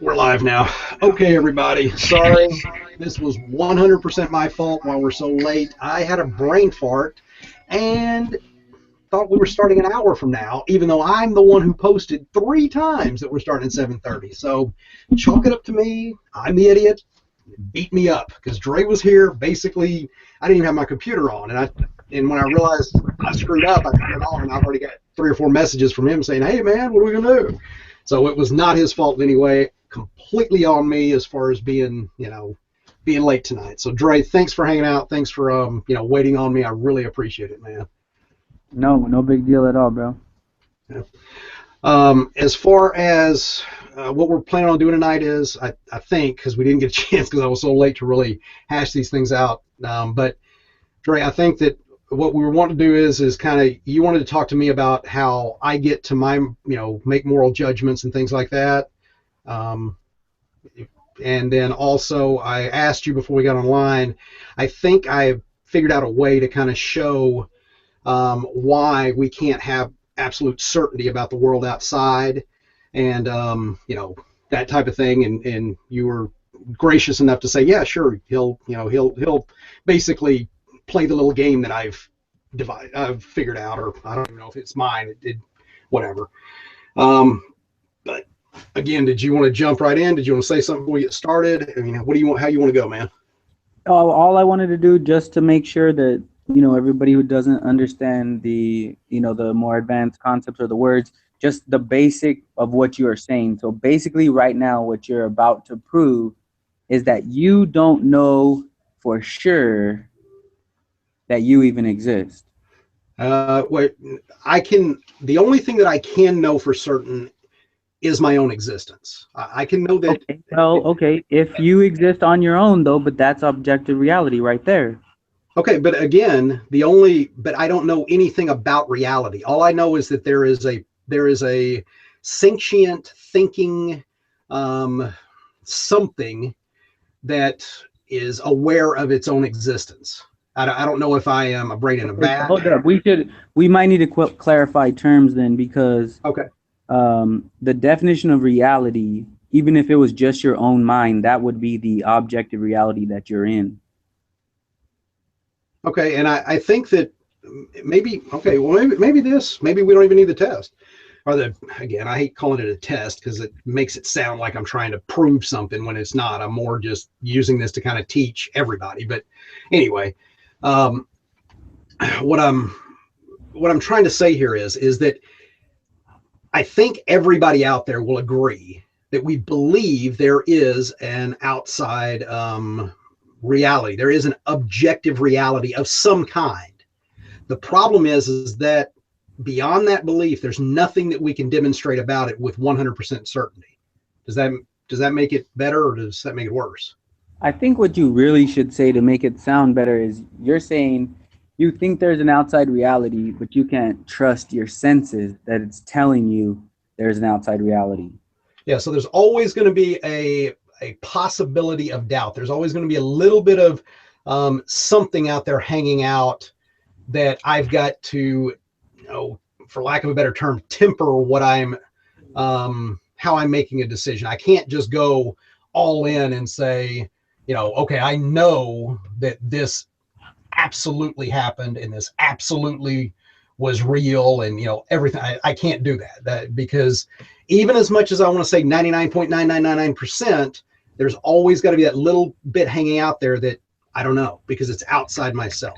We're live now. Okay, everybody. Sorry, this was 100% my fault while we're so late. I had a brain fart and thought we were starting an hour from now, even though I'm the one who posted 3 times that we're starting at 7:30. So chalk it up to me. I'm the idiot. Beat me up because Dre was here. Basically, I didn't even have my computer on, and when I realized I screwed up, I turned it on, and I've already got 3 or 4 messages from him saying, "Hey, man, what are we gonna do?" So it was not his fault anyway. Completely on me as far as being late tonight. So Dre, thanks for hanging out. Thanks for waiting on me. I really appreciate it, man. No, no big deal at all, bro. Yeah. As far as what we're planning on doing tonight is, I think, because we didn't get a chance because I was so late to really hash these things out. But Dre, I think that what we were wanting to do is kind of you wanted to talk to me about how I get to my make moral judgments and things like that. Um, and then also I asked you before we got online. I think I figured out a way to kind of show why we can't have absolute certainty about the world outside, and that type of thing. And you were gracious enough to say, yeah, sure, he'll basically play the little game that I've figured out, or I don't even know if it's mine. It did whatever. But again, did you want to jump right in? Did you want to say something before we get started? I mean, what do you want? How you want to go, man? All I wanted to do just to make sure that, everybody who doesn't understand the more advanced concepts or the words, just the basic of what you are saying. So basically, right now, what you're about to prove is that you don't know for sure that you even exist. Wait, I can. The only thing that I can know for certain is my own existence. I can know that. Okay, well, okay, if you exist on your own, though, but that's objective reality right there. Okay, but again, but I don't know anything about reality. All I know is that there is a sentient thinking something that is aware of its own existence. I don't know if I am a brain in a Okay, vat. hold up. We might need to clarify terms then, because Okay. the definition of reality, even if it was just your own mind, that would be the objective reality that you're in. Okay, and I think that maybe okay, well maybe we don't even need the test. Or the again, I hate calling it a test because it makes it sound like I'm trying to prove something when it's not. I'm more just using this to kind of teach everybody. But anyway, um, what I'm what I'm trying to say here is that I think everybody out there will agree that we believe there is an outside reality. There is an objective reality of some kind. The problem is that beyond that belief, there's nothing that we can demonstrate about it with 100% certainty. Does that does that make it better or does that make it worse? I think what you really should say to make it sound better is you're saying you think there's an outside reality, but you can't trust your senses that it's telling you there's an outside reality. Yeah, so there's always going to be a possibility of doubt. There's always going to be a little bit of something out there hanging out that I've got to, for lack of a better term, temper what how I'm making a decision. I can't just go all in and say, okay, I know that this absolutely happened and this absolutely was real and everything. I can't do that because even as much as I want to say 99.9999%, there's always got to be that little bit hanging out there that I don't know because it's outside myself.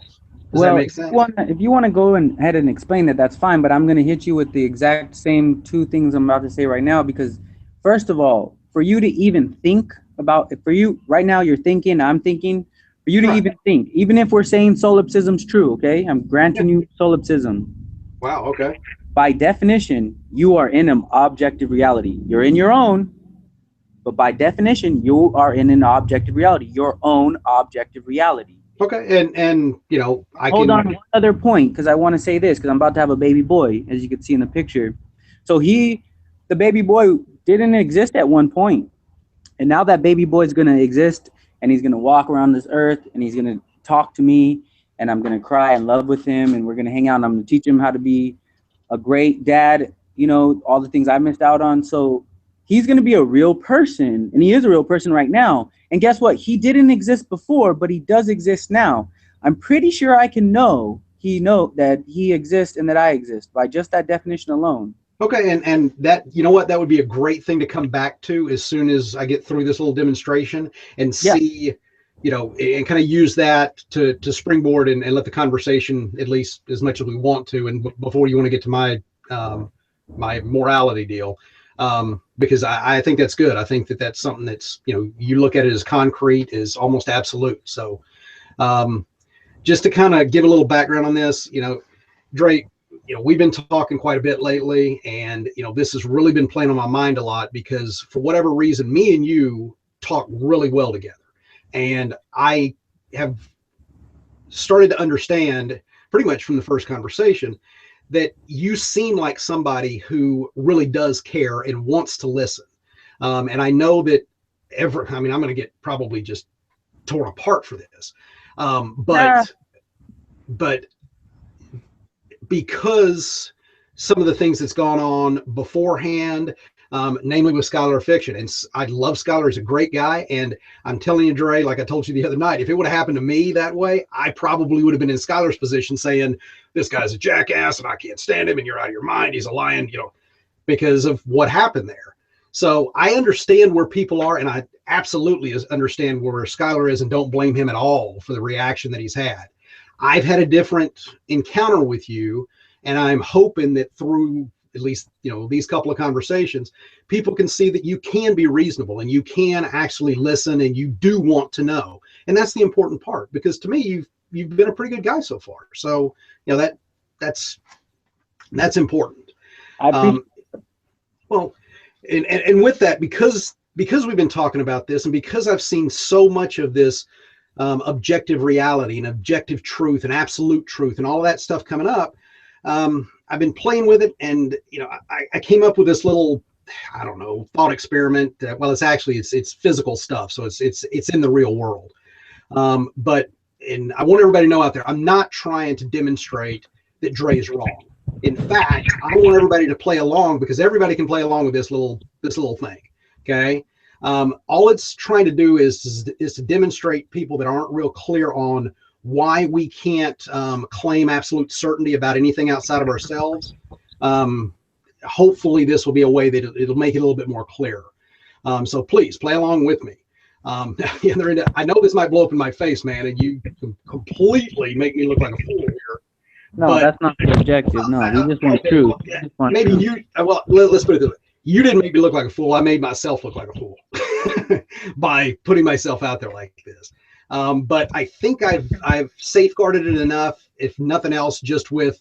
Does that Well, make sense? if you want to go ahead and explain that, that's fine. But I'm going to hit you with the exact same two things I'm about to say right now. Because first of all, for you to even think about, for you right now, you're thinking, I'm thinking. For you to Right. even think, even if we're saying solipsism's true, okay, I'm Yeah. granting you solipsism. Wow. Okay. By definition, you are in an objective reality. You're in your own, but by definition, you are in an objective reality, your own objective reality. Okay. And I Hold can. on, one other point, because I want to say this, because I'm about to have a baby boy, as you can see in the picture. So the baby boy didn't exist at one point, and now that baby boy is going to exist, and he's going to walk around this earth, and he's going to talk to me, and I'm going to cry and love with him, and we're going to hang out, and I'm going to teach him how to be a great dad, all the things I missed out on. So he's going to be a real person, and he is a real person right now. And guess what? He didn't exist before, but he does exist now. I'm pretty sure I can know that he exists and that I exist by just that definition alone. Okay, and that, you know what, that would be a great thing to come back to as soon as I get through this little demonstration and Yeah. see, and kind of use that to springboard and let the conversation, at least as much as we want to, and before you want to get to my morality deal, because I think that's good. I think that's something that's, you look at it as concrete, is almost absolute. So just to kind of give a little background on this, Dre, we've been talking quite a bit lately, and this has really been playing on my mind a lot because for whatever reason, me and you talk really well together, and I have started to understand pretty much from the first conversation that you seem like somebody who really does care and wants to listen. And I know that I'm going to get probably just torn apart for this, but because some of the things that's gone on beforehand, namely with Scholar Fiction. And I love Scholar. He's a great guy. And I'm telling you, Dre, like I told you the other night, if it would have happened to me that way, I probably would have been in Scholar's position saying, this guy's a jackass and I can't stand him and you're out of your mind. He's a lion, because of what happened there. So I understand where people are, and I absolutely understand where Scholar is, and don't blame him at all for the reaction that he's had. I've had a different encounter with you, and I'm hoping that through at least, these couple of conversations, people can see that you can be reasonable and you can actually listen and you do want to know. And that's the important part, because to me, you've been a pretty good guy so far. So, that's important. I appreciate Well, and with that, because we've been talking about this, and because I've seen so much of this objective reality and objective truth and absolute truth and all of that stuff coming up, I've been playing with it, and I came up with this little, I don't know, thought experiment. Well, it's physical stuff, so it's in the real world. But I want everybody to know out there, I'm not trying to demonstrate that Dre is wrong. In fact, I want everybody to play along, because everybody can play along with this little thing. Okay. All it's trying to do is to demonstrate people that aren't real clear on why we can't claim absolute certainty about anything outside of ourselves. Hopefully this will be a way that it'll make it a little bit more clear. So please play along with me. I know this might blow up in my face, man, and you completely make me look like a fool here. No, but that's not the objective. No, we just want truth. Maybe you, well, let's put it this way. You didn't make me look like a fool. I made myself look like a fool by putting myself out there like this. But I think I've safeguarded it enough, if nothing else, just with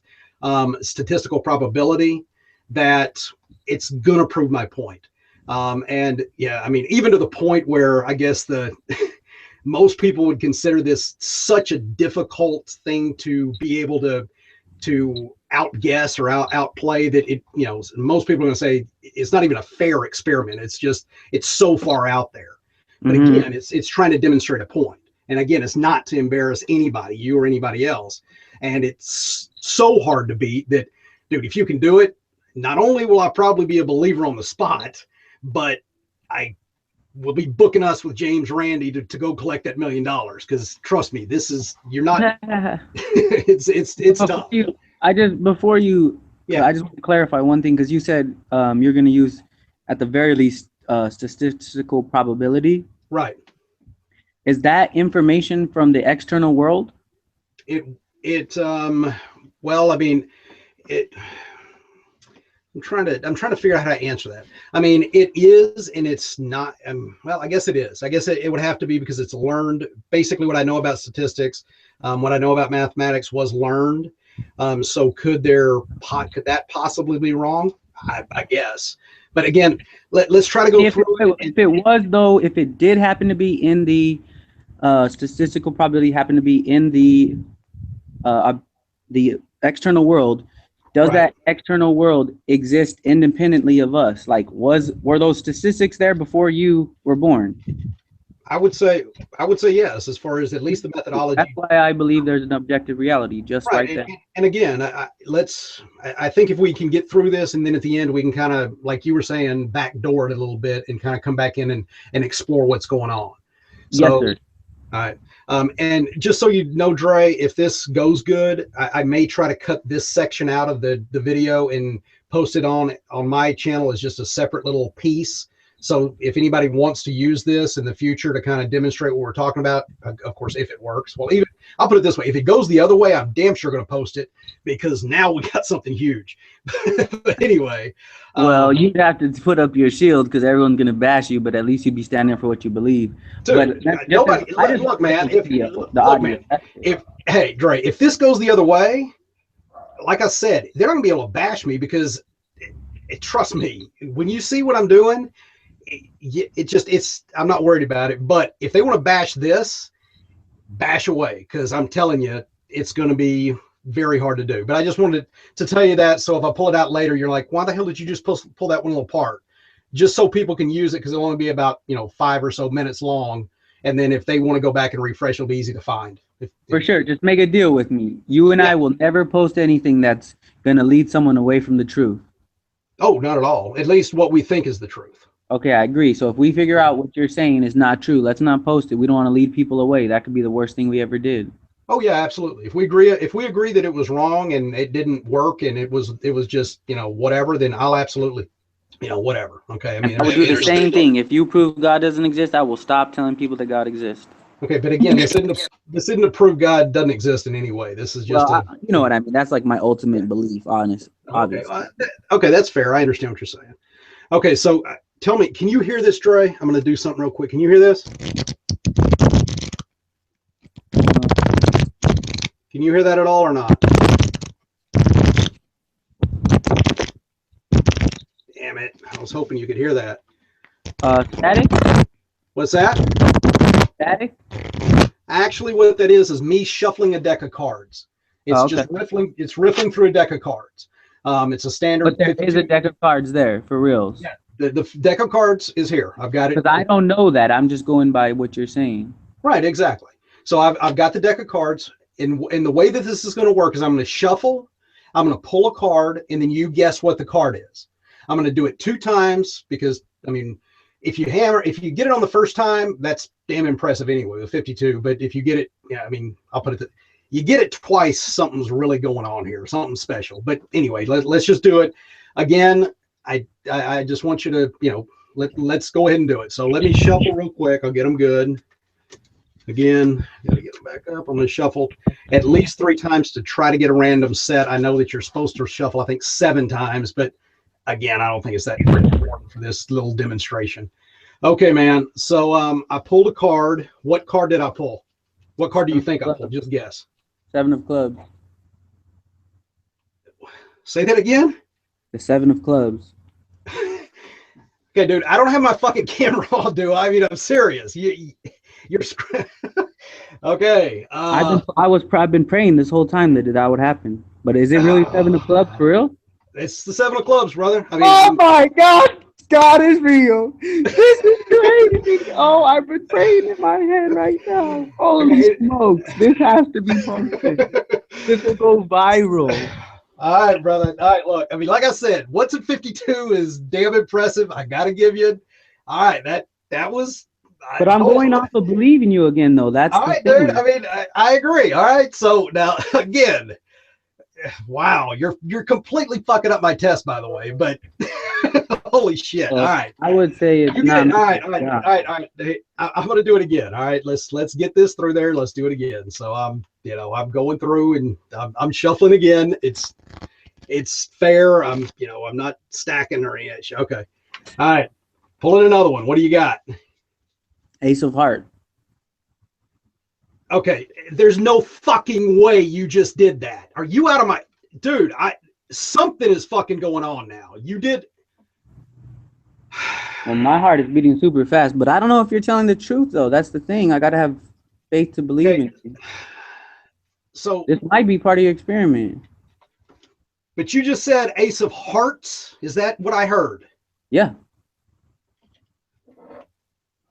statistical probability, that it's going to prove my point. And yeah, I mean, even to the point where I guess most people would consider this such a difficult thing to be able to outguess or outplay that most people are going to say it's not even a fair experiment. It's so far out there. But again, it's trying to demonstrate a point. And again, it's not to embarrass anybody, you or anybody else. And it's so hard to beat that, dude, if you can do it, not only will I probably be a believer on the spot, but I will be booking us with James Randi to go collect that $1 million. Because trust me, you're not, it's tough. I just want to clarify one thing, because you said you're going to use, at the very least, statistical probability. Right. Is that information from the external world? Well, I mean, I'm trying to figure out how to answer that. I mean, it is, and it's not. Well, I guess it is. I guess it would have to be, because it's learned. Basically, what I know about statistics, what I know about mathematics was learned. So could that possibly be wrong? I guess. But again, let's try to go through it. If it did happen to be in the statistical probability, happen to be in the external world, does that external world exist independently of us? Like, were those statistics there before you were born? I would say yes, as far as at least the That's methodology. why I believe there's an objective reality just Right. right there. And again, I think if we can get through this and then at the end we can kind of, like you were saying, backdoor it a little bit and kind of come back in and explore what's going on. Yes, So, sir. all right. And just so you know, Dre, if this goes good, I may try to cut this section out of the video and post it on my channel as just a separate little piece. So if anybody wants to use this in the future to kind of demonstrate what we're talking about, of course, if it works, well, even I'll put it this way: if it goes the other way, I'm damn sure going to post it because now we got something huge. But anyway, Well, you'd have to put up your shield because everyone's gonna bash you, but at least you'd be standing for what you believe. dude, But that's just nobody look, man. the Look, audio. man, if hey, Dre, if this goes the other way, like I said, they're not gonna be able to bash me because trust me, when you see what I'm doing, I'm not worried about it. But if they want to bash this, bash away, because I'm telling you, it's going to be very hard to do. But I just wanted to tell you that, so if I pull it out later, you're like, why the hell did you just pull that one little part? Just so people can use it, because it'll only be about 5 or so minutes long, and then if they want to go back and refresh, it'll be easy to find. For sure. Just make a deal with me. You and Yeah. I will never post anything that's gonna lead someone away from the truth. Oh, not at all. At least what we think is the truth. Okay, I agree. So if we figure out what you're saying is not true, let's not post it. We don't want to lead people away. That could be the worst thing we ever did. Oh yeah, absolutely. If we agree that it was wrong and it didn't work and it was just whatever, then I'll absolutely whatever. Okay, I mean, I would do the same thing. If you prove God doesn't exist, I will stop telling people that God exists. okay, but again, this isn't to prove God doesn't exist in any way. This is just You know what I mean. That's like my ultimate belief, okay. obviously. Okay, that's fair. I understand what you're saying. Okay, so tell me, can you hear this, Dre? I'm going to do something real quick. Can you hear this? Can you hear that at all or not? Damn it! I was hoping you could hear that. Static? What's that? Static? Actually, what that is me shuffling a deck of cards. It's just riffling. It's riffling through a deck of cards. It's a standard. But there is a deck of cards there for reals. Yeah, the deck of cards is here. I've got it. Because I don't know that. I'm just going by what you're saying. Right, exactly. So I've got the deck of cards. In the way that this is going to work is I'm going to shuffle. I'm going to pull a card, and then you guess what the card is. I'm going to do it 2 times because I mean, if you get it on the first time, that's damn impressive anyway with 52. But if you get it, I mean, I'll put it. You get it twice, something's really going on here, something special. But anyway, let's just do it again. I just want you to let's go ahead and do it. So let me shuffle real quick. I'll get them good. Again, gotta get them back up. I'm going to shuffle at least 3 times to try to get a random set. I know that you're supposed to shuffle, I think 7 times, but again, I don't think it's that important for this little demonstration. Okay, man. So I pulled a card. What card did I pull? What card do you think I pulled? Just guess. 7 of clubs. Say that again? The 7 of clubs. Okay, dude, I don't have my fucking camera on, do I? I mean, I'm serious. You're okay. I've been praying this whole time that would happen. But is it really 7 of clubs for real? It's the 7 of clubs, brother. I mean, oh my God, God is real. This is crazy. Oh, I've been praying in my head right now. Holy smokes, this has to be posted. This will go viral. All right, brother. All right, look. I mean, like I said, what's at 52 is damn impressive. I gotta give you. All right, that was. But I'm going off of believing you again, though. That's all right, dude. I mean, I agree. All right, so now again, wow, you're completely fucking up my test, by the way. But holy shit! All right, I would say it's not. All right. I'm gonna do it again. All right, let's get this through there. Let's do it again. So I'm going through and I'm shuffling again. It's fair. I'm not stacking or anything. Okay. All right, pulling another one. What do you got? Ace of heart. Okay, there's no fucking way you just did that. Are you out of my dude? Something is fucking going on now. You did. Well, my heart is beating super fast, but I don't know if you're telling the truth though. That's the thing. I gotta have faith to believe in you. So this might be part of your experiment. But you just said Ace of Hearts. Is that what I heard? Yeah.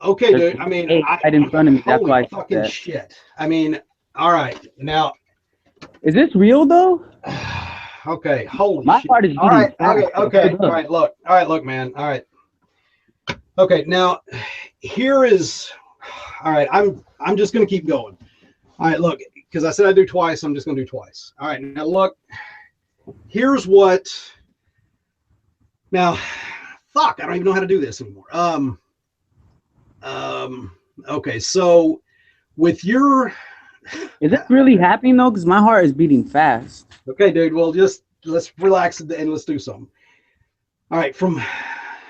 Okay, There's dude. I mean, eight right in front of me. That's holy why I said fucking that. shit. I mean, all right. Now, Is this real though? okay, holy My shit. heart is All beating right, fast. okay, So okay. hold All up. right, look. All right, look, man. All right. Okay, now here is all right, I'm just gonna keep going. All right, look, because I said I'd do twice, I'm just gonna do twice. All right, now look, here's what now fuck, I don't even know how to do this anymore. Okay, so with your Is this really happening though? Because my heart is beating fast. okay, dude, well just let's relax and let's do something. All right, from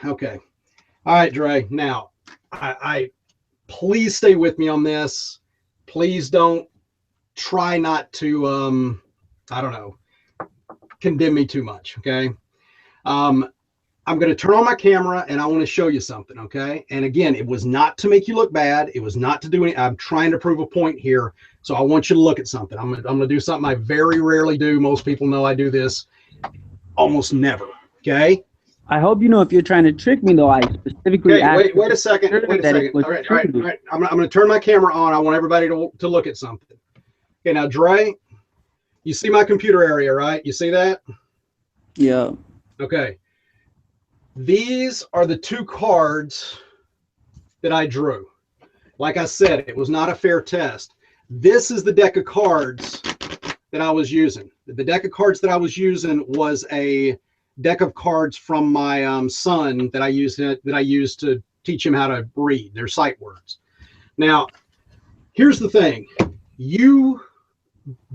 okay. All right, Dre. Now, I please stay with me on this. Please don't try not to I don't know, condemn me too much. Okay. Um, I'm going to turn on my camera and I want to show you something. Okay. And again, it was not to make you look bad. It was not to do any, I'm trying to prove a point here. So I want you to look at something. I'm going to do something I very rarely do. Most people know I do this almost never. Okay. I hope you know if you're trying to trick me though. I specifically Okay. asked Wait you a second. sure Wait a that it second. was All right. All right. All true. right. I'm going to turn my camera on. I want everybody to look at something. Okay. Now, Dre, you see my computer area, right? You see that? Yeah. Okay. These are the two cards that I drew. Like I said, it was not a fair test. This is the deck of cards that I was using. The deck of cards that I was using was a deck of cards from my son that I used to teach him how to read. They're sight words. Now, here's the thing. You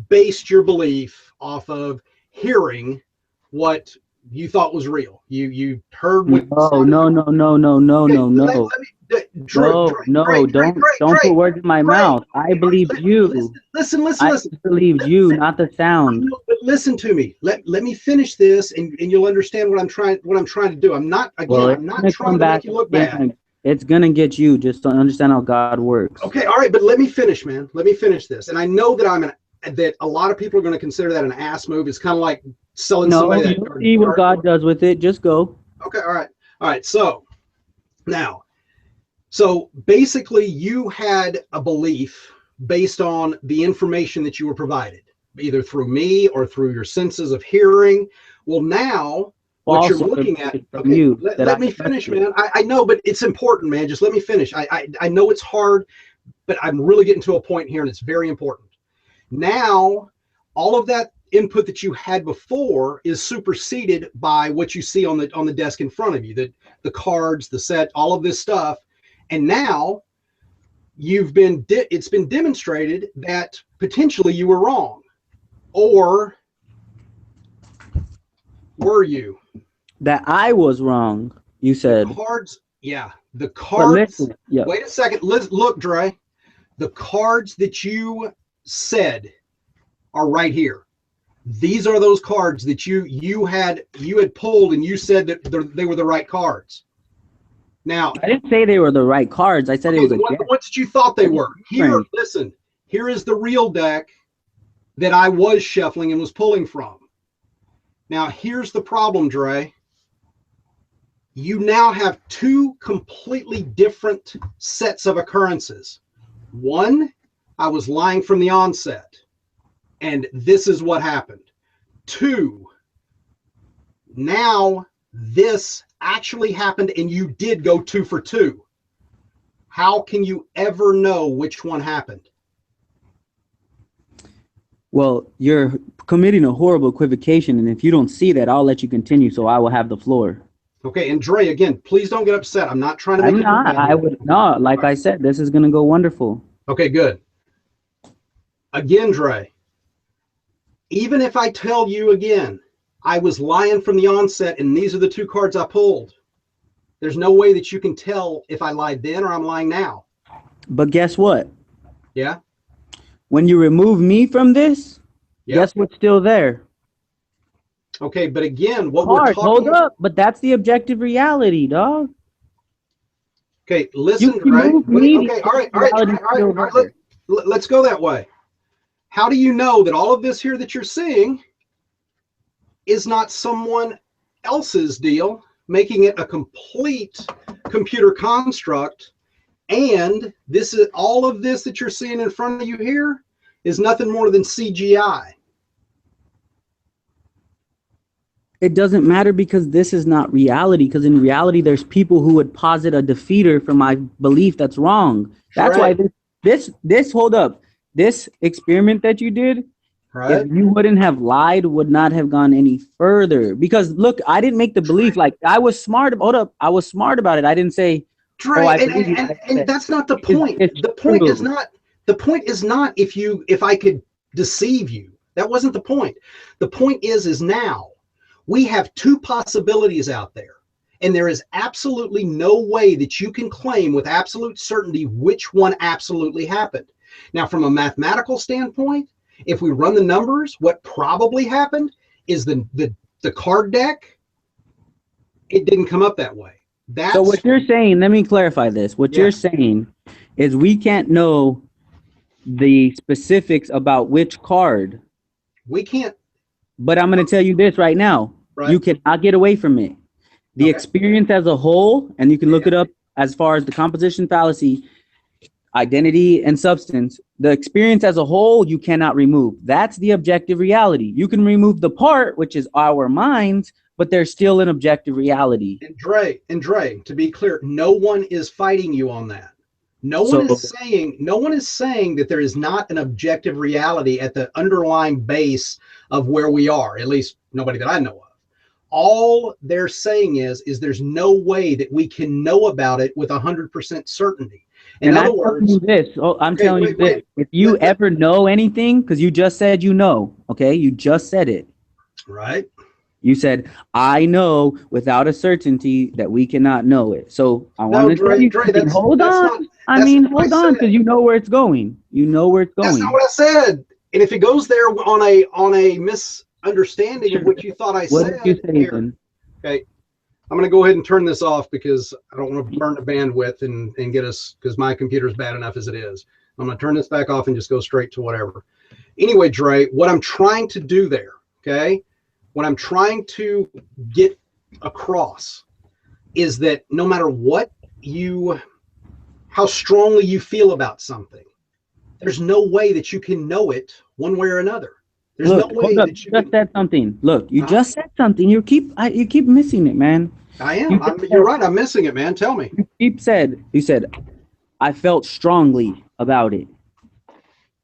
based your belief off of hearing what you thought was real. You heard what No, sounded no, good. no, no, no, no, Okay, no, let no. me, Drew, No, no, don't put words in my Dre. mouth. I believed you. I Listen. just believed you, not the I sound. know, but listen to me. Let me finish this, and you'll understand what I'm trying to do. I'm not Well, again. it's I'm not gonna come trying to make back. you look It's bad. gonna, it's gonna get you. Just to understand how God works. Okay, all right, but let me finish, man. Let me finish this. And I know that a lot of people are going to consider that an ass move. It's kind of like selling No, somebody that. you'll see what God does with it. Just go. Okay, all right. So now, so basically, you had a belief based on the information that you were provided, either through me or through your senses of hearing. Well, now what you're False looking at, information from okay, you that let I me finish, trusted. man. I know, but it's important, man. Just let me finish. I know it's hard, but I'm really getting to a point here and it's very important. Now, all of that input that you had before is superseded by what you see on the desk in front of you, the cards, the set, all of this stuff. And now it's been demonstrated that potentially you were wrong. Or were you? That I was wrong. You The said. cards, yeah, the But cards. listen, yeah. Wait a second. Look, Dre. The cards that you said are right here. These are those cards that you had pulled and you said that they were the right cards. Now, I didn't say they were the right cards. I said it okay, was a the guess. ones that you thought they That's were. Here, different. listen. Here is the real deck that I was shuffling and was pulling from. Now, here's the problem, Dre. You now have two completely different sets of occurrences. One, I was lying from the onset, and this is what happened. Two, now this actually happened and you did go 2 for 2. How can you ever know which one happened? Well, you're committing a horrible equivocation, and if you don't see that, I'll let you continue. So I will have the floor. Okay, and Dre, again, please don't get upset. I'm not trying to make I'm you look not. bad I here. would not. Like I said, this is gonna go wonderful. Okay, good. Again, Dre, even if I tell you again, I was lying from the onset and these are the two cards I pulled, there's no way that you can tell if I lied then or I'm lying now. But guess what? Yeah? When you remove me from this, Yep. guess what's still there? Okay, but again, what we're Cards. Hold talking. up. But that's the objective reality, dog. Okay, You listen, Dre. remove Wait, me, the okay, objective Dre, reality is still all right. there. Let's go that way. How do you know that all of this here that you're seeing is not someone else's deal, making it a complete computer construct And this is all of this that you're seeing in front of you here is nothing more than CGI. It doesn't matter because this is not reality. Because in reality, there's people who would posit a defeater for my belief that's wrong. That's why Right. this hold up, this experiment that you did, Right. if you wouldn't have lied, would not have gone any further. Because look, I didn't make the belief like I was smart. Hold up, I was smart about it. I didn't say, "Oh, Dre, I believe you." and that's not the point. It's The point is true. not if I could deceive you. That wasn't the point. The point is now we have two possibilities out there, and there is absolutely no way that you can claim with absolute certainty which one absolutely happened. Now, from a mathematical standpoint, if we run the numbers, what probably happened is the card deck, it didn't come up that way. So That's what you're saying, let me clarify this. What yeah. you're saying is we can't know the specifics about which card, We can't. but I'm going to tell you this right now. Right. You cannot get away from it. The Okay. experience as a whole, and you can look it up as far as the composition fallacy, identity, and substance, the experience as a whole, you cannot remove. That's the objective reality. You can remove the part, which is our minds, but there's still an objective reality. And Dre, to be clear, no one is fighting you on that. No one So is saying that there is not an objective reality at the underlying base of where we are, at least nobody that I know of. All they're saying is there's no way that we can know about it with 100% certainty. In other words, I'm telling you this. If you ever know anything, because you just said you know, okay? You just said it. Right. You said, I know without a certainty that we cannot know it. So I want to tell you, hold on. Hold on, because you know where it's going. You know where it's going. That's not what I said. And if it goes there on a misunderstanding of what you thought I said, what did you say then? Okay. I'm going to go ahead and turn this off because I don't want to burn the bandwidth and get us, because my computer is bad enough as it is. I'm going to turn this back off and just go straight to whatever. Anyway, Dre, what I'm trying to do there, okay, what I'm trying to get across is that no matter how strongly you feel about something, there's no way that you can know it one way or another. There's no way that you just said something. Look, you just said something. You keep missing it, man. I am. You're right. I'm missing it, man. Tell me. You said, I felt strongly about it.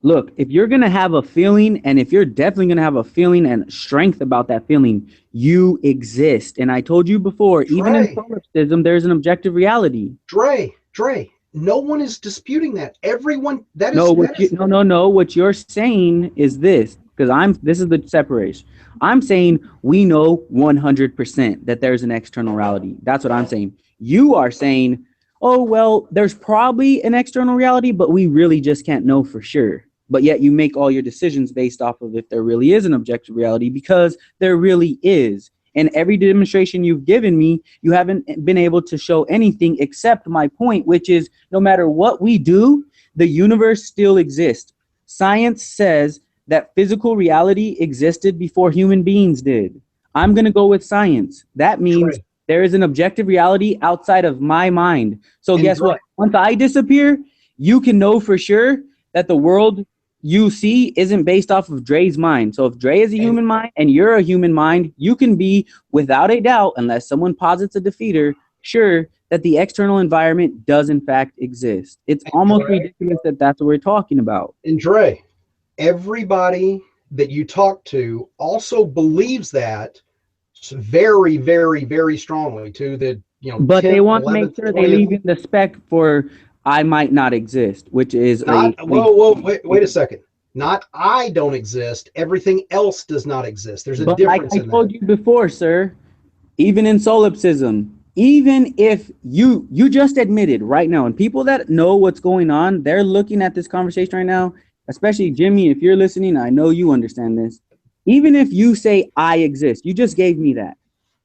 Look, if you're going to have a feeling, and if you're definitely going to have a feeling and strength about that feeling, you exist. And I told you before, even in solipsism, there's an objective reality. Dre, no one is disputing that. Everyone, no. What you're saying is this, because this is the separation. I'm saying we know 100% that there's an external reality. That's what I'm saying. You are saying, oh, well, there's probably an external reality, but we really just can't know for sure. But yet you make all your decisions based off of if there really is an objective reality, because there really is. And every demonstration you've given me, you haven't been able to show anything except my point, which is no matter what we do, the universe still exists. Science says that physical reality existed before human beings did. I'm going to go with science. That means there is an objective reality outside of my mind. So guess what? Once I disappear, you can know for sure that the world you see isn't based off of Dre's mind. So if Dre is a human mind and you're a human mind, you can be without a doubt, unless someone posits a defeater, sure that the external environment does in fact exist. It's almost ridiculous that that's what we're talking about. And Dre, everybody that you talk to also believes that very, very, very strongly too, that, but 10, they want 11, to make sure 20, they leave in the spec for I might not exist, which is wait a second. Not I don't exist. Everything else does not exist. There's a difference. Like I told you before, sir, even in solipsism, even if you just admitted right now, and people that know what's going on, they're looking at this conversation right now, especially Jimmy, if you're listening, I know you understand this. Even if you say I exist, you just gave me that.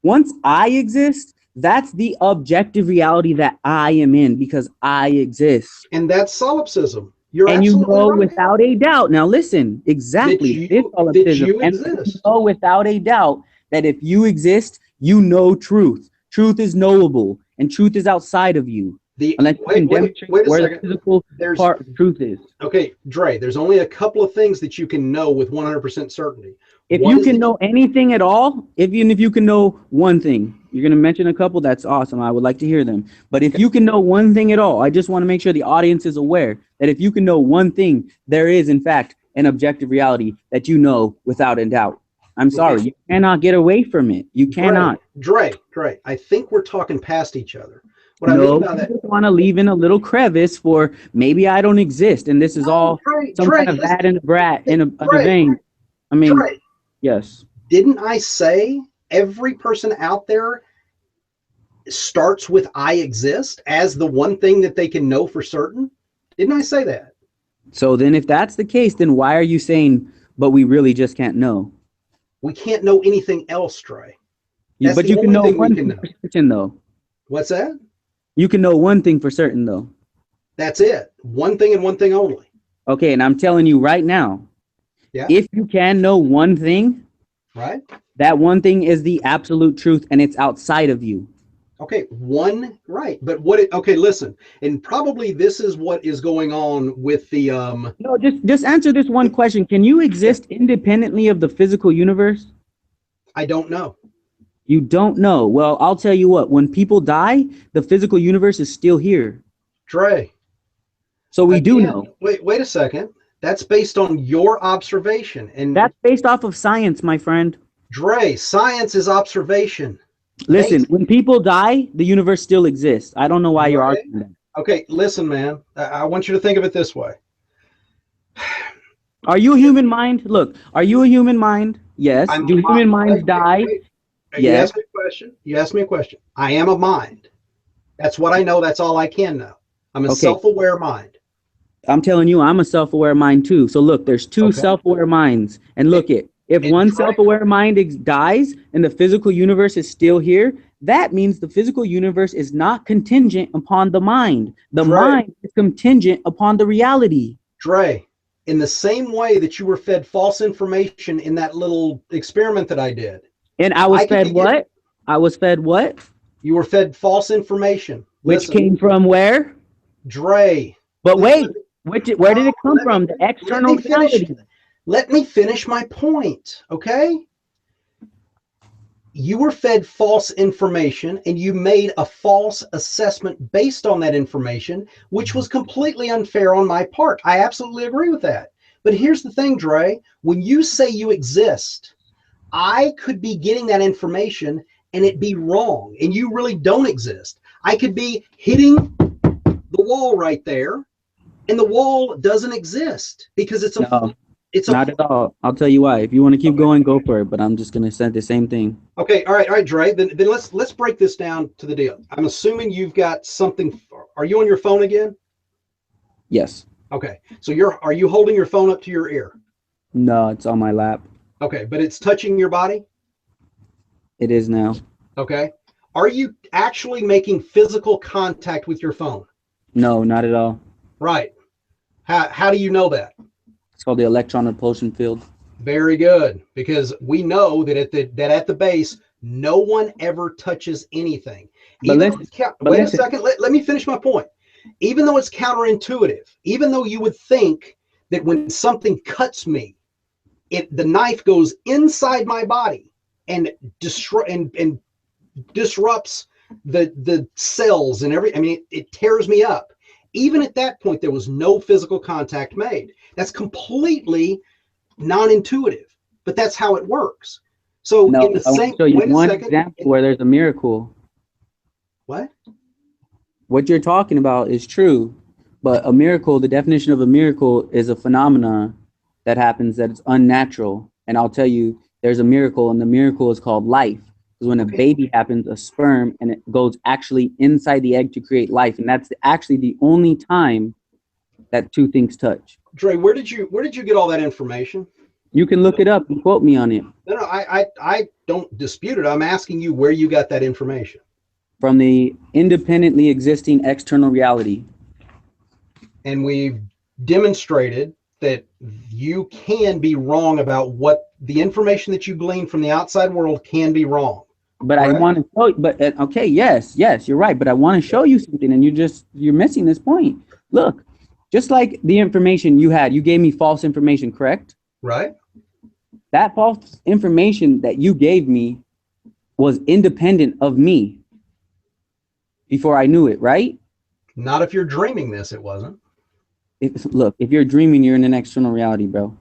Once I exist, that's the objective reality that I am in, because I exist. And that's solipsism. And you know without a doubt. Now listen, exactly. This solipsism. And you know without a doubt that if you exist, you know truth. Truth is knowable, and truth is outside of you. unless you can demonstrate wait a where the second. physical There's part of truth is. Okay, Dre, there's only a couple of things that you can know with 100% certainty. If One you is can that know anything at all, even if you can know one thing, you're going to mention a couple, that's awesome. I would like to hear them. But if you can know one thing at all, I just want to make sure the audience is aware that if you can know one thing, there is, in fact, an objective reality that you know without a doubt. I'm sorry, okay, you cannot get away from it. You cannot. Dre, I think we're talking past each other. What I mean No, by you that, just want to leave in a little crevice for maybe I don't exist, and this is no, all some kind of vat listen, in the brat in a Dre, vein. I mean, Dre, yes. didn't I say every person out there starts with I exist as the one thing that they can know for certain? Didn't I say that? So then, if that's the case, then why are you saying, but we really just can't know? We can't know anything else, Dre. That's But the you can only know thing we one can thing know. for certain, though. What's that? You can know one thing for certain, though. That's it. One thing and one thing only. Okay, and I'm telling you right now, Yeah. if you can know one thing, Right. that one thing is the absolute truth, and it's outside of you. Okay. One. Right. But okay, listen. And probably this is what is going on with the No, just answer this one question. Can you yeah, exist independently of the physical universe? I don't know. You don't know. Well, I'll tell you what, when people die, the physical universe is still here. Dre, So we do again, know. wait a second. That's based on your observation. And That's based off of science, my friend. Dre, science is observation. Listen, Based. when people die, the universe still exists. I don't know why you're Dre. arguing that. Okay, listen, man. I want you to think of it this way. Are you a human mind? Look, are you a human mind? Yes. I'm Do human minds die? wait. You Yes. asked me a question. You asked me a question. I am a mind. That's what I know. That's all I can know. I'm a Okay. self-aware mind. I'm telling you, I'm a self-aware mind too. So look, there's two Okay. self-aware minds. And look it, if And one Dre, self-aware mind dies and the physical universe is still here, that means the physical universe is not contingent upon the mind. The Dre, mind is contingent upon the reality. Dre, in the same way that you were fed false information in that little experiment that I did, And I was I could fed be get, what? I was fed what? you were fed false information. Which Listen, came from where? Dre, But please wait, where did it come from? The let external me finish. reality. Let me finish my point, okay? You were fed false information and you made a false assessment based on that information, which was completely unfair on my part. I absolutely agree with that. But here's the thing, Dre, when you say you exist, I could be getting that information and it be wrong, and you really don't exist. I could be hitting the wall right there, and the wall doesn't exist because No, it's a not at all. I'll tell you why. If you want to keep okay. going, go for it. But I'm just gonna say the same thing. Okay, all right, Dre. Then let's break this down to the deal. I'm assuming you've got something. Are you on your phone again? Yes. Okay, so are you holding your phone up to your ear? No, it's on my lap. Okay, but it's touching your body. It is now. Okay, are you actually making physical contact with your phone? No, not at all. Right. How do you know that? It's called the electron repulsion field. Very good, because we know that at the base, no one ever touches anything. But Even though listen, wait a second, let me finish my point. Even though it's counterintuitive, even though you would think that when something cuts me, the knife goes inside my body and and disrupts the cells and I mean, it tears me up. Even at that point, there was no physical contact made. That's completely non-intuitive, but that's how it works. So no, in the I want to same, show you wait a one second. example where there's a miracle. What? What you're talking about is true, but a miracle, the definition of a miracle is a phenomenon that happens that is unnatural. And I'll tell you, there's a miracle, and the miracle is called life. Because when a Okay. baby happens, a sperm, and it goes actually inside the egg to create life. And that's actually the only time that two things touch. Dre, where did you get all that information? You can look it up and quote me on it. No, I don't dispute it. I'm asking you where you got that information. From the independently existing external reality. And we've demonstrated that you can be wrong about what the information that you glean from the outside world can be wrong. But I correct? want to show, but okay, yes, yes, you're right. But I want to show you something, and you're missing this point. Look, just like the information you had, you gave me false information, correct? Right? That false information that you gave me was independent of me before I knew it, right? Not if you're dreaming this, it wasn't. Look, if you're dreaming, you're in an external reality, bro.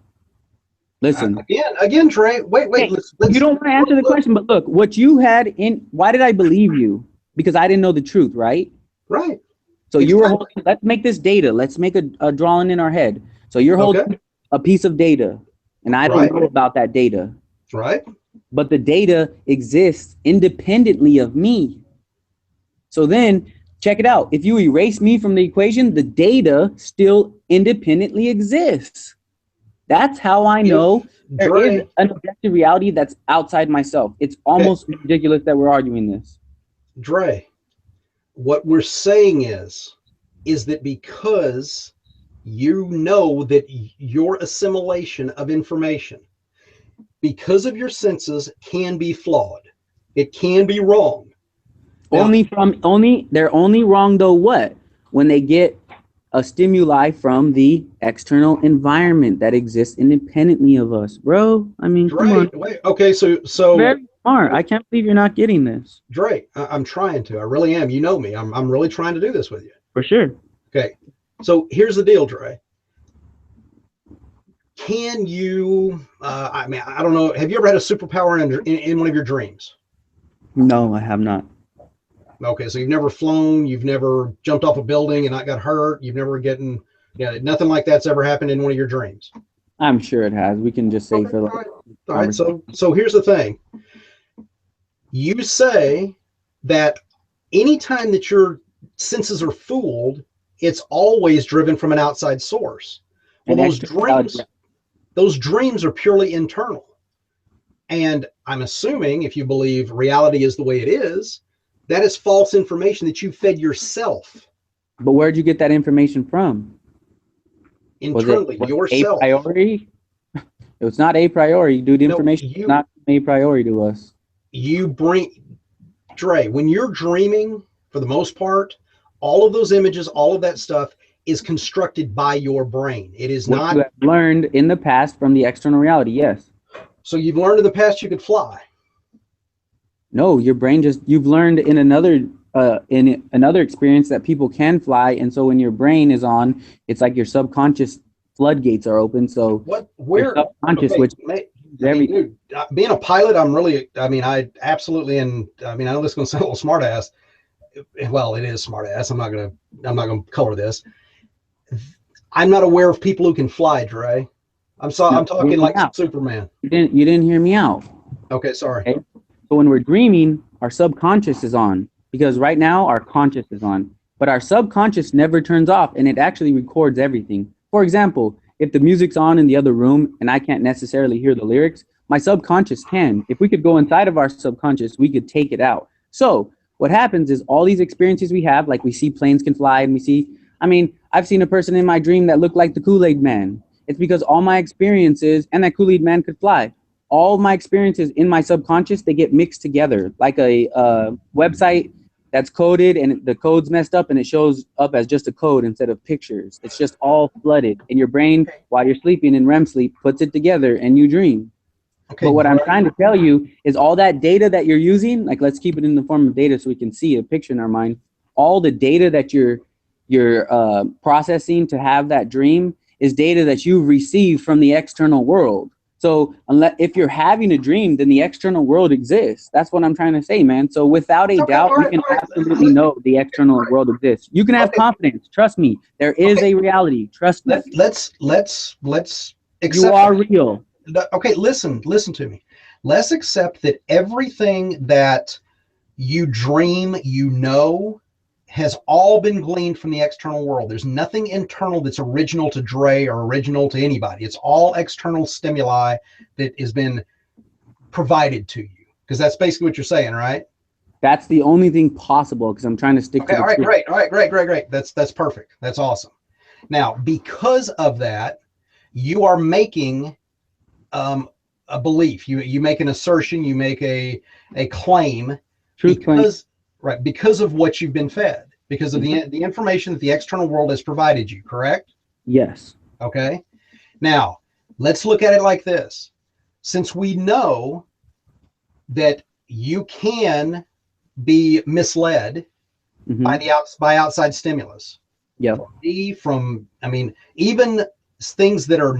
Listen, Again, Dre. Wait. okay, you don't want to answer the question, but look, what you had in, why did I believe you? Because I didn't know the truth, right? Right. So you were Exactly. holding, let's make this data. Let's make a drawing in our head. So you're Okay. holding a piece of data, and I don't Right. know about that data, Right. but the data exists independently of me. So then check it out. If you erase me from the equation, the data still independently exists. That's how I know If there is Dre, an objective reality that's outside myself. It's okay, almost ridiculous that we're arguing this. Dre, what we're saying is that because you know that your assimilation of information, because of your senses, can be flawed. It can be wrong. Now, They're only wrong though what? When they get a stimuli from the external environment that exists independently of us. Bro, I mean, come Dre, on. wait, okay, so Very smart. I can't believe you're not getting this. Dre, I'm trying to. I really am. You know me. I'm really trying to do this with you. For sure. Okay. So here's the deal, Dre. Can you? I mean, I don't know. Have you ever had a superpower in one of your dreams? No, I have not. Okay, so you've never flown, you've never jumped off a building and not got hurt, you've never gotten, yeah, nothing like that's ever happened in one of your dreams. I'm sure it has. We can just say Okay, for all like right, all right. So here's the thing. You say that anytime that your senses are fooled, it's always driven from an outside source. Well, an extra reality. those dreams are purely internal. And I'm assuming if you believe reality is the way it is, that is false information that you fed yourself But where'd you get that information from? internally, Was it a yourself. priori? It was not a priori, dude. No, Information is not a priori to us. you bring, Dre, when you're dreaming, for the most part, all of those images, all of that stuff is constructed by your brain. It is What you not. have learned in the past from the external reality, yes. So you've learned in the past you could fly. No, your brain just, you've learned in another experience that people can fly, and so when your brain is on, it's like your subconscious floodgates are open. So What? your Where? subconscious, Okay, which is everything. dude, being a pilot, I'm really. I mean, I absolutely, and I mean, I know this is going to sound a little smart ass. Well, it is smart ass. I'm not gonna color this. I'm not aware of people who can fly, Dre. No, I'm hear talking me like out. Superman. You didn't hear me out. Okay, sorry. Okay. So when we're dreaming, our subconscious is on because right now our conscious is on, but our subconscious never turns off and it actually records everything. For example, if the music's on in the other room and I can't necessarily hear the lyrics, my subconscious can. If we could go inside of our subconscious, we could take it out. So what happens is all these experiences we have, like we see planes can fly and we see, I mean, I've seen a person in my dream that looked like the Kool-Aid man. It's because all my experiences and that Kool-Aid man could fly, all my experiences in my subconscious, they get mixed together like a website that's coded and the code's messed up and it shows up as just a code instead of pictures. It's just all flooded, and your brain, while you're sleeping in REM sleep, puts it together and you dream. Okay, But what I'm Dre. trying to tell you is all that data that you're using, like let's keep it in the form of data so we can see a picture in our mind. All the data that you're processing to have that dream is data that you've received from the external world. So unless if you're having a dream, then the external world exists. That's what I'm trying to say, man. So without a Okay, doubt, you can absolutely know the external world exists. You can have Okay, confidence. Trust me. There is okay. a reality. Trust me. Let's You accept are that. real. Okay, listen to me. Let's accept that everything that you dream, you know, has all been gleaned from the external world. There's nothing internal that's original to Dre or original to anybody. It's all external stimuli that has been provided to you. Because that's basically what you're saying, right? That's the only thing possible because I'm trying to stick Okay, to the all right, truth. great. All right, great. That's perfect. That's awesome. Now, because of that, you are making um, a belief. You make an assertion, you make a claim Truth claim. because of what you've been fed, because of the information that the external world has provided you, correct? Yes. Okay. Now, let's look at it like this. Since we know that you can be misled by outside stimulus. Yeah. I mean, even things that are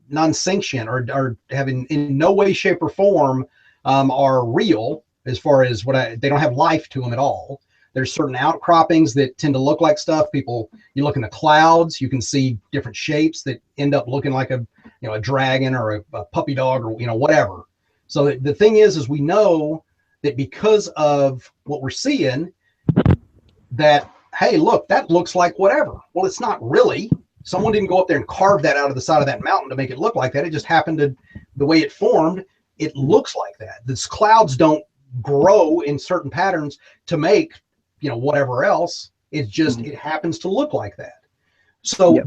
non-sanctioned or having in no way, shape, or form are real as far as they don't have life to them at all. There's certain outcroppings that tend to look like stuff. You look in the clouds, you can see different shapes that end up looking like a dragon or a puppy dog or whatever. So the thing is we know that because of what we're seeing, that, hey, look, that looks like whatever. Well, it's not really. Someone didn't go up there and carve that out of the side of that mountain to make it look like that. It just happened to, the way it formed, it looks like that. These clouds don't grow in certain patterns to make, whatever else. It's just, it happens to look like that. So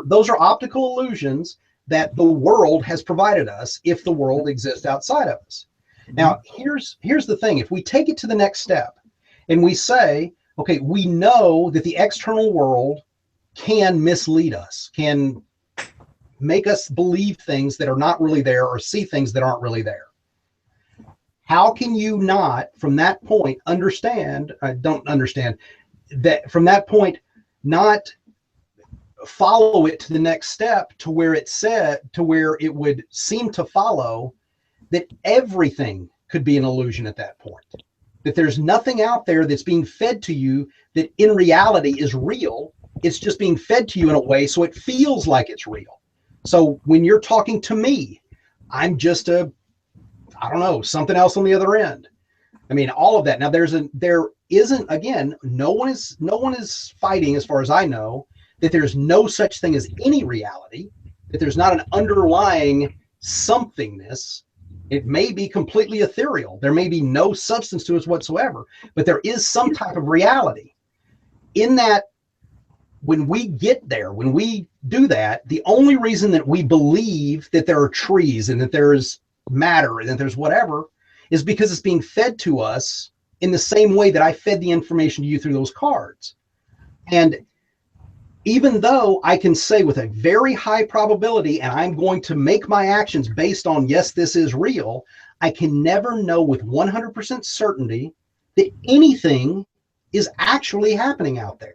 those are optical illusions that the world has provided us if the world exists outside of us. Now, here's the thing. If we take it to the next step and we say, okay, we know that the external world can mislead us, can make us believe things that are not really there or see things that aren't really there. How can you not, from that point, don't understand that from that point, not follow it to the next step to where it would seem to follow that everything could be an illusion at that point, that there's nothing out there that's being fed to you that in reality is real. It's just being fed to you in a way so it feels like it's real. So when you're talking to me, I'm just something else on the other end. I mean, all of that. Now there isn't, again, no one is fighting, as far as I know, that there's no such thing as any reality, that there's not an underlying somethingness. It may be completely ethereal. There may be no substance to it whatsoever, but there is some type of reality. In that, when we get there, when we do that, the only reason that we believe that there are trees and that there is matter and that there's whatever is because it's being fed to us in the same way that I fed the information to you through those cards. And even though I can say with a very high probability, and I'm going to make my actions based on, yes, this is real, I can never know with 100% certainty that anything is actually happening out there.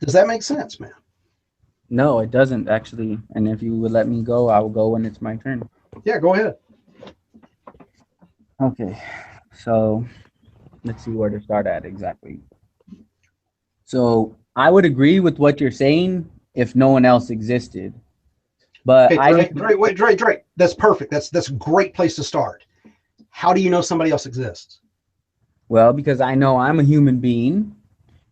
Does that make sense, man? No, it doesn't actually. And if you would let me go, I will go when it's my turn. Yeah, go ahead. Okay, so let's see where to start at exactly. So I would agree with what you're saying if no one else existed. But Drake, that's perfect. That's a great place to start. How do you know somebody else exists? Well, because I know I'm a human being,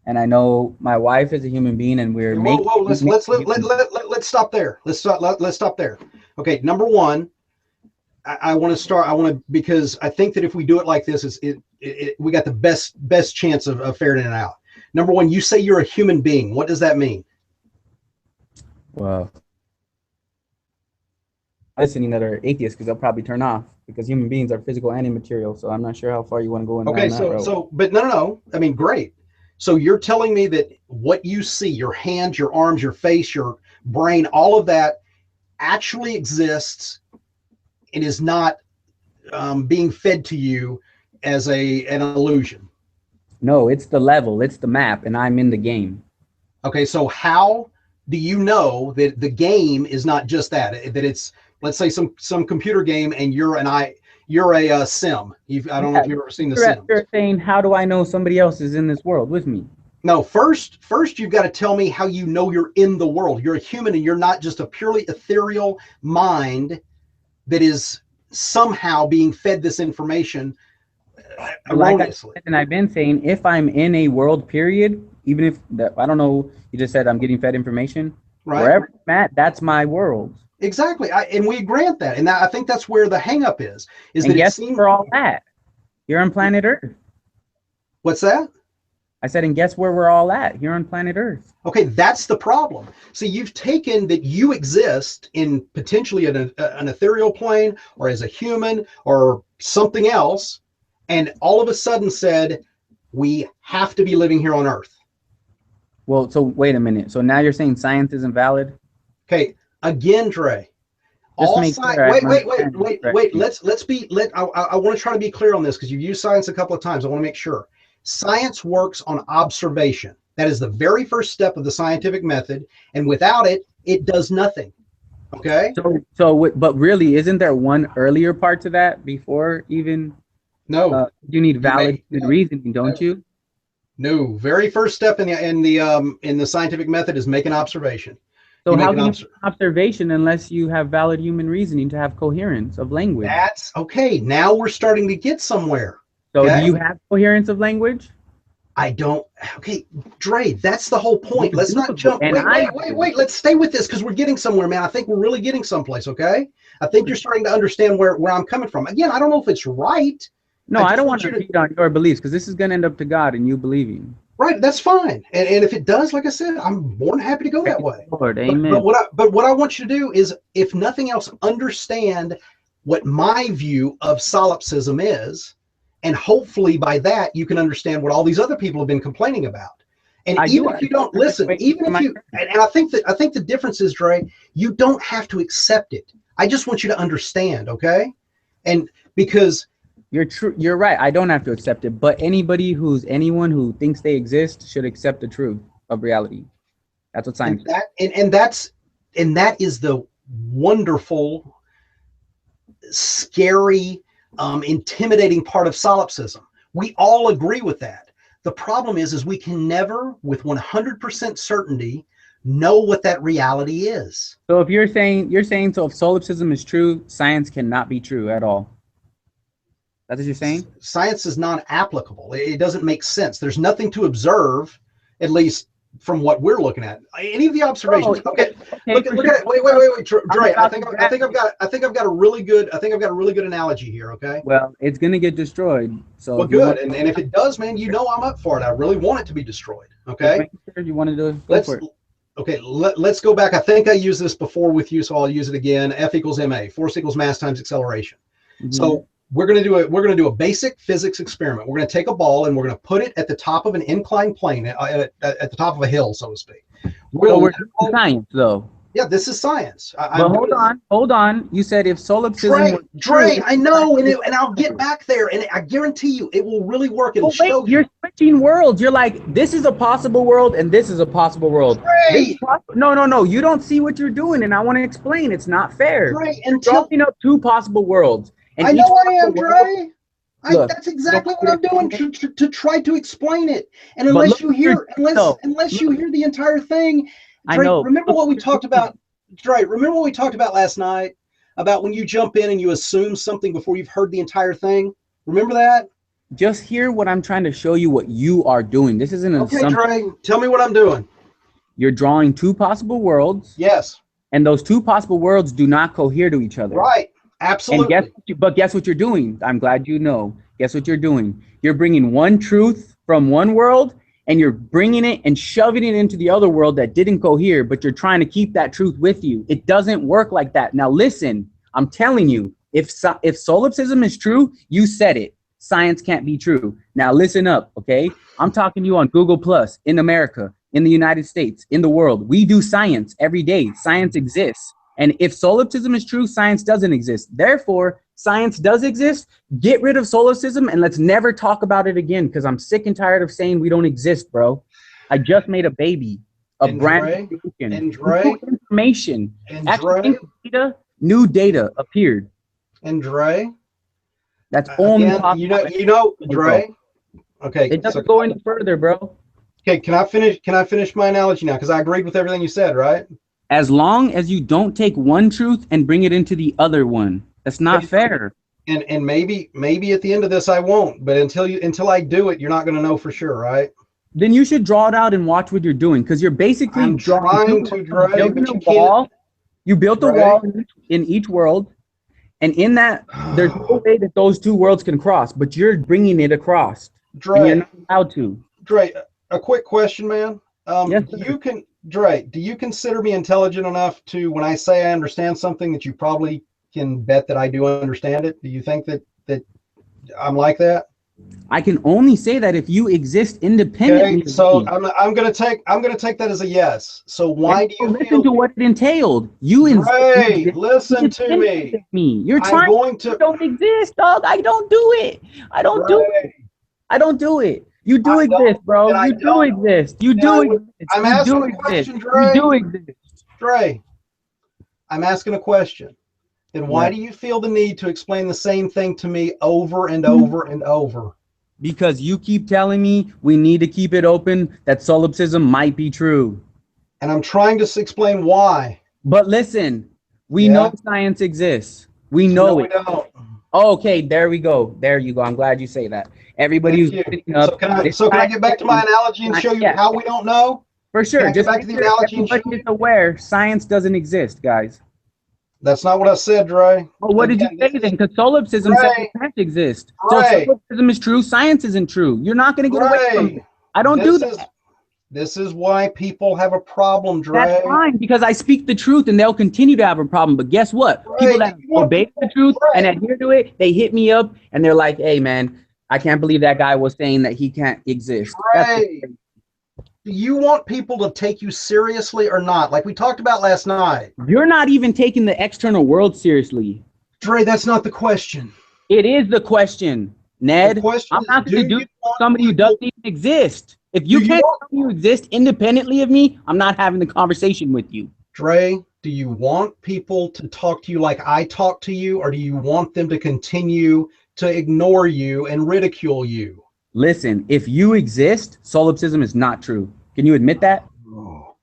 and I know my wife is a human being, and we're let's stop there. Let's stop there. Okay, number one, I want to because I think that if we do it like this, we got the best chance of ferreting it out. Number one, you say you're a human being. What does that mean? Well, listening that are atheists, because they'll probably turn off, because human beings are physical and immaterial. So I'm not sure how far you want to go in. Okay, but no. I mean, great. So you're telling me that what you see, your hands, your arms, your face, your brain, all of that actually exists and is not being fed to you as an illusion. No, it's the level, it's the map, and I'm in the game. Okay, so how do you know that the game is not just that it's, let's say, some computer game and you're a sim? I don't know if you've ever seen the Sims. You're saying, how do I know somebody else is in this world with me? No, first you've got to tell me how you know you're in the world. You're a human and you're not just a purely ethereal mind that is somehow being fed this information erroneously. And I've been saying, if I'm in a world period, even if I don't know, you just said I'm getting fed information, right? Wherever I'm at, that's my world. Exactly, and we grant that, and I think that's where the hang-up is and that it seems for all that you're on planet Earth. What's that? I said, and guess where we're all at here on planet Earth? Okay, that's the problem. See, you've taken that you exist in potentially an ethereal plane or as a human or something else, and all of a sudden said, we have to be living here on Earth. Well, so wait a minute. So now you're saying science isn't valid? Okay, again, Dre. Just All make science. sure Wait, I'm wait, wait, understanding wait, wait. correctly. Let's be. I want to try to be clear on this because you've used science a couple of times. I want to make sure. Science works on observation. That is the very first step of the scientific method, and without it, it does nothing. Okay? But really, isn't there one earlier part to that before even No, you need you valid may reasoning, don't no, you? no. Very first step in the scientific method is make an observation. So You make how an can you make an observation unless you have valid human reasoning to have coherence of language? That's okay. Now we're starting to get somewhere. So do Okay? you have coherence of language? I don't. Okay, Dre, that's the whole You point. Let's not do, jump. and Wait, I wait, wait, do. wait. Let's stay with this because we're getting somewhere, man. I think we're really getting someplace. Okay. I think you're starting to understand where I'm coming from. Again, I don't know if it's right. No, I I just don't want want you to to. feed on your beliefs because this is going to end up to God and you believing. Right. That's fine. And if it does, like I said, I'm more than happy to go Praise that way. the Lord, But amen. what I want you to do is, if nothing else, understand what my view of solipsism is, and hopefully by that you can understand what all these other people have been complaining about. And I do even if you understand. don't I'm just listen, waiting even for if my you, turn. and I think the difference is, Dre, you don't have to accept it. I just want you to understand, okay? And because You're true. You're right. I don't have to accept it, but anyone who thinks they exist should accept the truth of reality. That's what and science is. that and that is the wonderful, scary, intimidating part of solipsism. We all agree with that. The problem is we can never, with 100% certainty, know what that reality is. So if you're saying so if solipsism is true, science cannot be true at all. That's what you're saying? Science is non-applicable. It doesn't make sense. There's nothing to observe, at least from what we're looking at. Any of the Oh, observations. Okay, okay, for look sure. at it. Wait, I'm Dre. about to grab it. I think I've got a really good. I think I've got a really good analogy here. Okay. Well, it's gonna get destroyed. So Well, if you good. want, And if it does, man, you know I'm up for it. I really want it to be destroyed. just Okay. make sure you want to do it, go for Let's it. let's go back. I think I used this before with you, so I'll use it again. F equals ma. Force equals mass times acceleration. Hmm. So we're going to do a basic physics experiment. We're going to take a ball and we're going to put it at the top of an inclined plane, at the top of a hill, so to speak. We're So going we're to doing science though. yeah, this is science. But I'm doing this. hold on. You said if solipsism was true, Dre, I know, and I'll get back there, and I guarantee you, it will really work. It'll oh wait, show you're you. switching worlds. You're like, this is a possible world and this is a possible world. Dre, No. You don't see what you're doing, and I want to explain. It's not fair. Dre, You're until drawing up two possible worlds, and I each know I am, possible world. Dre. Look, That's you don't exactly want what me to I'm doing explain it, to try to explain it. And but look what you're doing, though. unless you Look, hear the entire thing, I Dre, know. remember Look what what we you're talked doing. about. Dre, remember what we talked about last night about when you jump in and you assume something before you've heard the entire thing. Remember that? Just hear what I'm trying to show you. What you are doing. This isn't an Okay, assumption. Dre, tell me what I'm doing. You're drawing two possible worlds, Yes, and those two possible worlds do not cohere to each other. right, And absolutely. guess what you're doing? I'm glad you know. Guess what you're doing? You're bringing one truth from one world and you're bringing it and shoving it into the other world that didn't cohere, but you're trying to keep that truth with you. It doesn't work like that. Now listen, I'm telling you, if solipsism is true, you said it. Science can't be true. Now listen up, okay? I'm talking to you on Google Plus in America, in the United States, in the world. We do science every day. Science exists. And if solipsism is true, science doesn't exist. Therefore, science does exist. Get rid of solipsism and let's never talk about it again because I'm sick and tired of saying we don't exist, bro. I just made a baby, a And brand Dre, new creation. and New Dre, information. and Actually, Dre, new data appeared. and Dre. That's only Again, possible. Dre. Okay, It so doesn't go any further, bro. okay, can I finish? Can I finish my analogy now? Because I agreed with everything you said, right? As long as you don't take one truth and bring it into the other one. That's not Okay, fair. and maybe at the end of this I won't, but until I do it, you're not going to know for sure, right? Then you should draw it out and watch what you're doing because you're basically I'm drawing trying two to, worlds, Dre, building but a you can't, wall. You built a Dre. wall in each world, and in that, there's no way that those two worlds can cross, but you're bringing it across, and you're Dre, not allowed to. Dre. a quick question, man. Yes, sir. You can, Dre, do you consider me intelligent enough to, when I say I understand something, that you probably can bet that I do understand it? Do you think that I'm like that? I can only say that if you exist Okay, independently of so me. I'm gonna take that as a yes. So Then why do go you listen feel, to what it entailed. You Dre? exist Listen to independently me. of me. You're I'm trying. going You to, don't exist, dog. I don't do it. I don't do it. Dre. I don't do it. You I do exist, don't. bro. Then I You do don't. exist. You Then do I would. exist. I'm You do asking a exist. question, You Dre. do exist. Dre. I'm asking a question. Then why Yeah. do you feel the need to explain the same thing to me over and over and over? Because you keep telling me we need to keep it open, that solipsism might be true. And I'm trying to explain why. But listen, we know Yeah. science exists. We No, know we it. don't. Okay, there we go. There you go. I'm glad you say that. Everybody Thank who's you. listening So up, can I? this So can I guy's get back to my saying, analogy and show you yeah, how we don't know? for Can sure. I get Just back to make the sure analogy and show everybody is you? aware science doesn't exist, guys. That's not what I said, Dre. Well, what did you Again, say this then? is Because solipsism says it Dre. can't exist. So if Dre. solipsism is true, science isn't true. You're not going to get away from it. Dre. I don't do This is that. this is why people have a problem, That's Dre. fine because I speak the truth and they'll continue to have a problem. But guess what? People Dre, do that you want obey the people? truth and Dre. adhere to it, they hit me up and they're like, hey, man, I can't believe that guy was saying that he can't exist. That's Dre. Do you want people to take you seriously or not? Like we talked about last night. You're not even taking the external world seriously. Dre, that's not the question. It is the question, The Ned. question I'm is, not going to do do you this with want somebody who people, doesn't even exist. If do you you can't want, tell me you exist independently of me, I'm not having the conversation with you. Dre, do you want people to talk to you like I talk to you, or do you want them to continue to ignore you and ridicule you? Listen, if you exist, solipsism is not true. Can you admit that? Oh,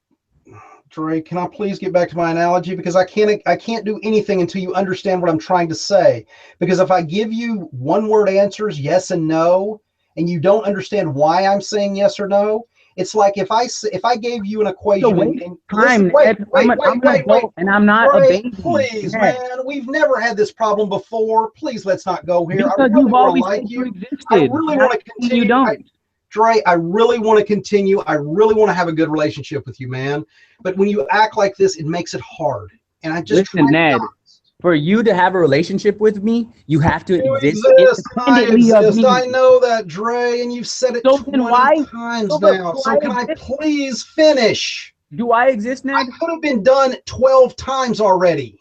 Dre, can I please get back to my analogy? Because I can't do anything until you understand what I'm trying to say. Because if I give you one word answers, yes and no, and you don't understand why I'm saying yes or no, it's like if I gave you an It's a equation waste and of listen, time, wait, Ned. wait, I'm wait, an wait, wait. adult and I'm not a Dre, baby. please, Ned, man, we've never had this problem before. Please, let's not go here. I because really you've want to always like said you you. I existed. really And I'm want to saying you continue. don't. Dre, I really want to continue. I really want to have a good relationship with you, man. But when you act like this, it makes it hard. And I just try Listen, to be Ned, honest. for you to have a relationship with me, you have to You exist exist and I independently of exist. me. I know that, Dre, and you've said it So then 20 why? times So but now. do So I can I exist? please finish? Do I exist, I Ned? could have been done 12 times already.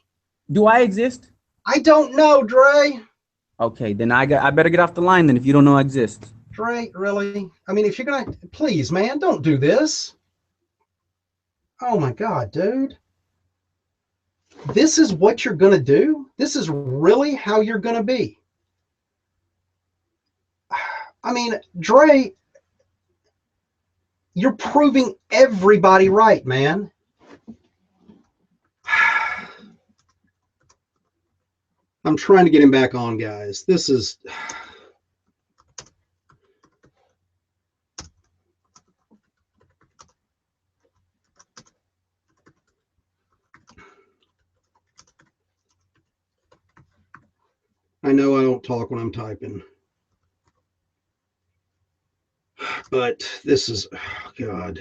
Do I exist? I don't know, Dre. Okay, then I better get off the line then if you don't know I exist. Dre, really? I mean, if you're going to, please, man, don't do this. Oh my God, dude. This is what you're going to do? This is really how you're going to be? I mean, Dre, you're proving everybody right, man. I'm trying to get him back on, guys. This is. I know I don't talk when I'm typing, but this is. Oh, God.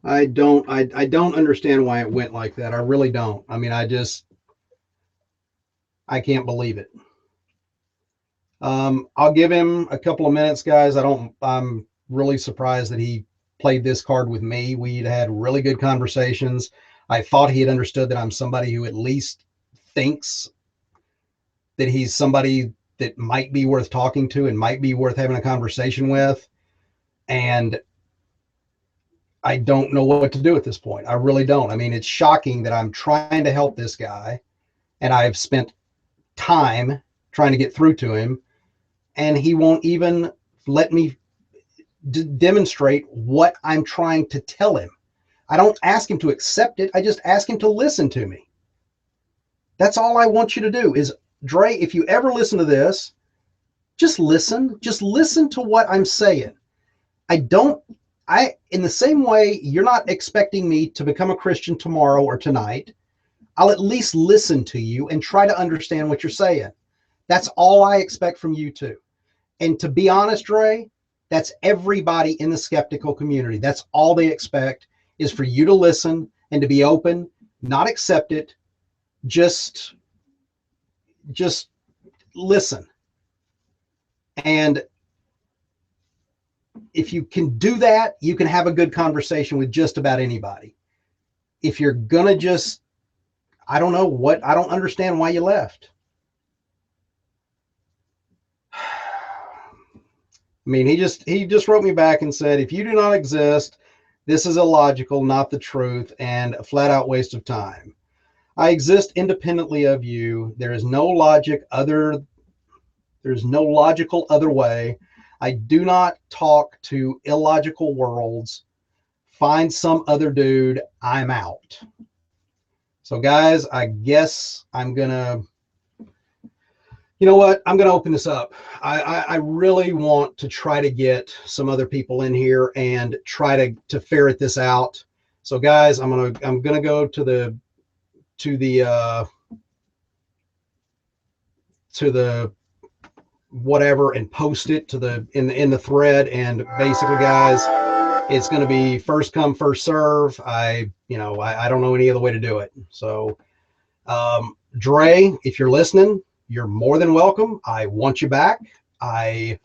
I don't understand why it went like that. I really don't. I mean, I can't believe it. I'll give him a couple of minutes, guys. I'm really surprised that he played this card with me. We'd had really good conversations. I thought he had understood that I'm somebody who at least thinks that he's somebody that might be worth talking to and might be worth having a conversation with. And I don't know what to do at this point. I really don't. I mean, it's shocking that I'm trying to help this guy and I've spent time trying to get through to him and he won't even let me demonstrate what I'm trying to tell him. I don't ask him to accept it. I just ask him to listen to me. That's all I want you to do is, Dre, if you ever listen to this, just listen. Just listen to what I'm saying. In the same way, you're not expecting me to become a Christian tomorrow or tonight. I'll at least listen to you and try to understand what you're saying. That's all I expect from you too. And to be honest, Ray, that's everybody in the skeptical community. That's all they expect, is for you to listen and to be open, not accept it, just listen. And if you can do that, you can have a good conversation with just about anybody. If you're gonna just, I don't know what, I don't understand why you left. I mean, he just wrote me back and said, if you do not exist, this is illogical, not the truth, and a flat out waste of time. I exist independently of you. There's no logical other way. I do not talk to illogical worlds. Find some other dude. I'm out. So guys, I guess I'm gonna, you know what? I'm going to open this up. I really want to try to get some other people in here and try to ferret this out. So guys, I'm going to go to the whatever and post it to the in the thread. And basically, guys, it's going to be first come, first serve. I don't know any other way to do it. So Dre, if you're listening, you're more than welcome. I want you back. I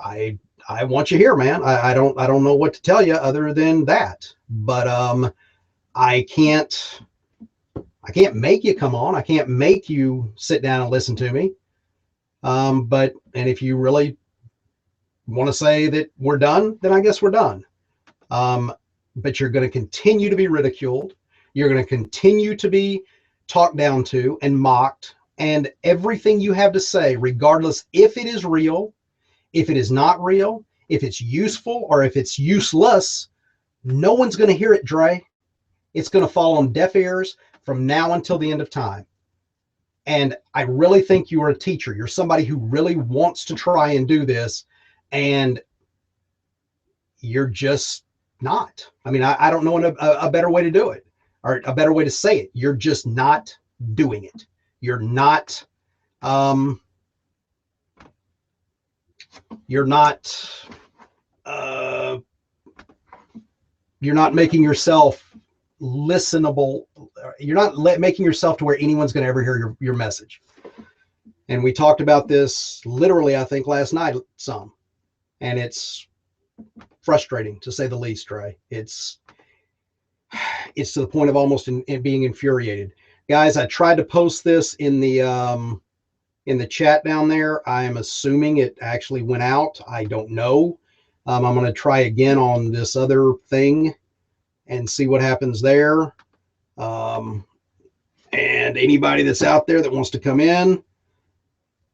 want you here, man. I don't know what to tell you other than that. But I can't make you come on. I can't make you sit down and listen to me. And if you really want to say that we're done, then I guess we're done. But you're going to continue to be ridiculed. You're going to continue to be talked down to and mocked. And everything you have to say, regardless if it is real, if it is not real, if it's useful, or if it's useless, no one's going to hear it, Dre. It's going to fall on deaf ears from now until the end of time. And I really think you are a teacher. You're somebody who really wants to try and do this, and you're just not. I mean, I don't know a better way to do it, or a better way to say it. You're just not doing it. You're not you're not making yourself listenable. You're not making yourself to where anyone's going to ever hear your message. And we talked about this literally, I think, last night some, and it's frustrating to say the least, Ray. It's to the point of almost in being infuriated. Guys, I tried to post this in the chat down there. I'm assuming it actually went out. I don't know. I'm going to try again on this other thing and see what happens there. And anybody that's out there that wants to come in,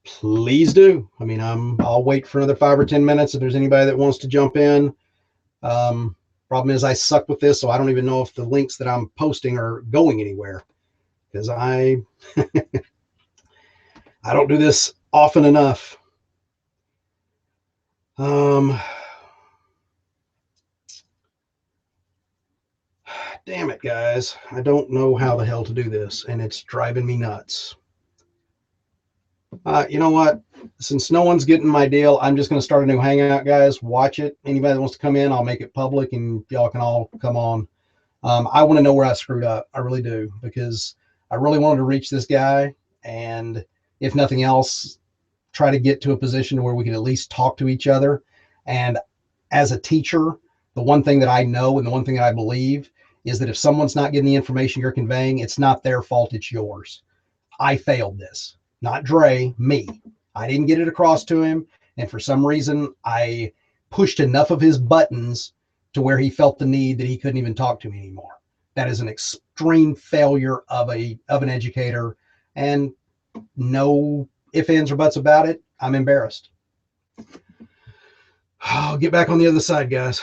please do. I mean, I'll wait for another 5 or 10 minutes if there's anybody that wants to jump in. Problem is I suck with this, so I don't even know if the links that I'm posting are going anywhere, because I don't do this often enough. Damn it, guys. I don't know how the hell to do this, and it's driving me nuts. You know what? Since no one's getting my deal, I'm just going to start a new hangout, guys. Watch it. Anybody that wants to come in, I'll make it public, and y'all can all come on. I want to know where I screwed up. I really do, because I really wanted to reach this guy, and if nothing else, try to get to a position where we can at least talk to each other. And as a teacher, the one thing that I know and the one thing that I believe is that if someone's not getting the information you're conveying, it's not their fault, it's yours. I failed this, not Dre, me. I didn't get it across to him, and for some reason, I pushed enough of his buttons to where he felt the need that he couldn't even talk to me anymore. That is an extreme failure of an educator, and no ifs, ands, or buts about it. I'm embarrassed. I'll get back on the other side, guys.